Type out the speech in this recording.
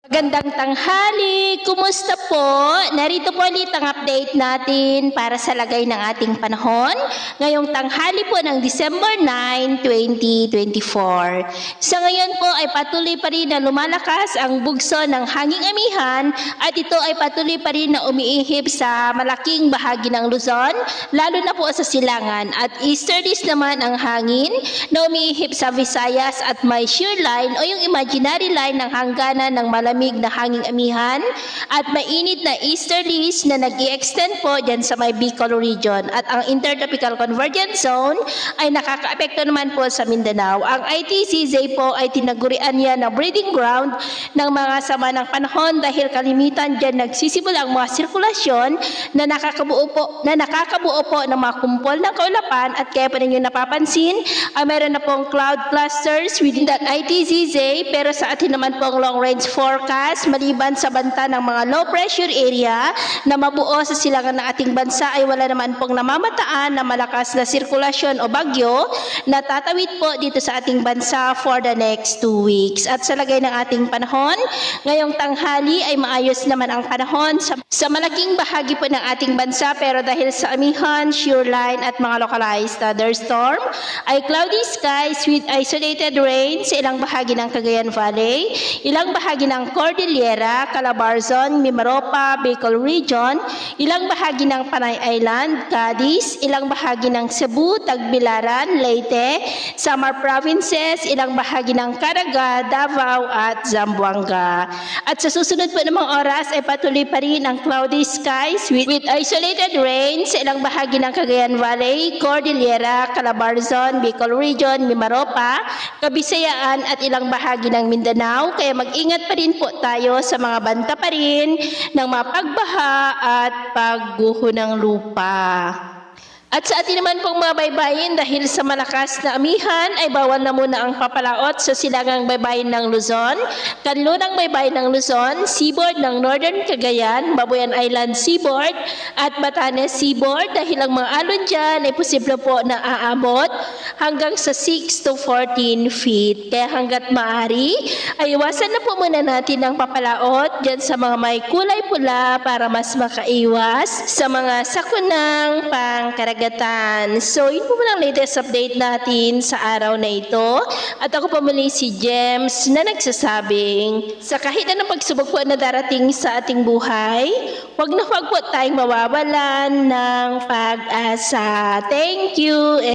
Magandang tanghali! Kumusta po? Narito po ulit ang update natin para sa lagay ng ating panahon ngayong tanghali po ng December 9, 2024. Sa ngayon po ay patuloy pa rin na lumalakas ang bugso ng hanging amihan at ito ay patuloy pa rin na umiihip sa malaking bahagi ng Luzon, lalo na po sa silangan. At easterlies naman ang hangin na umiihip sa Visayas at may shear line o yung imaginary line ng hangganan ng malamig na hanging amihan at mainit na easterlies na nag-i-extend po dyan sa may Bicol region. At ang intertropical convergence zone ay nakaka-apekto naman po sa Mindanao. Ang ITCZ po ay tinagurian niya na breeding ground ng mga sama ng panahon dahil kalimitan dyan nagsisimula ang mga sirkulasyon na nakakabuo po ng mga kumpol ng kaulapan at kaya pa ninyo napapansin ay mayroon na pong cloud clusters within that ITCZ, pero sa atin naman pong long range forecast maliban sa banta ng mga low pressure area na mabuo sa silangan ng ating bansa ay wala naman pong namamataan na malakas na sirkulasyon o bagyo na tatawid po dito sa ating bansa for the next 2 weeks. At sa lagay ng ating panahon, ngayong tanghali ay maayos naman ang panahon sa malaking bahagi po ng ating bansa, pero dahil sa amihan, shear line at mga localized thunderstorm ay cloudy skies with isolated rain sa ilang bahagi ng Cagayan Valley, ilang bahagi ng Cordillera, Calabarzon, Mimaropa, Bicol Region, ilang bahagi ng Panay Island, Cadiz, ilang bahagi ng Cebu, Tagbilaran, Leyte, Samar Provinces, ilang bahagi ng Caraga, Davao at Zamboanga. At sa susunod po ng mga oras ay patuloy pa rin ang cloudy skies with isolated rain sa ilang bahagi ng Cagayan Valley, Cordillera, Calabarzon, Bicol Region, Mimaropa, Kabisayaan at ilang bahagi ng Mindanao. Kaya mag-ingat pa rin po tayo sa mga banta pa rin ng mga pagbaha at pagguho ng lupa. At sa atin naman pong mga baybayin, dahil sa malakas na amihan ay bawal na muna ang papalaot sa silangang baybayin ng Luzon, kanlunang baybayin ng Luzon, seaboard ng Northern Cagayan, Babuyan Island Seaboard at Batanes Seaboard, dahil ang mga alon dyan ay posible po na aabot hanggang sa 6 to 14 feet. Kaya hanggat maaari ay iwasan na po muna natin ang papalaot dyan sa mga may kulay pula para mas makaiwas sa mga sakunang pangkaragatan. So, yun po muna ang latest update natin sa araw na ito. At ako po muli si James na nagsasabing sa kahit anong pagsubok po na darating sa ating buhay, huwag na huwag po tayong mawawalan ng pag-asa. Thank you.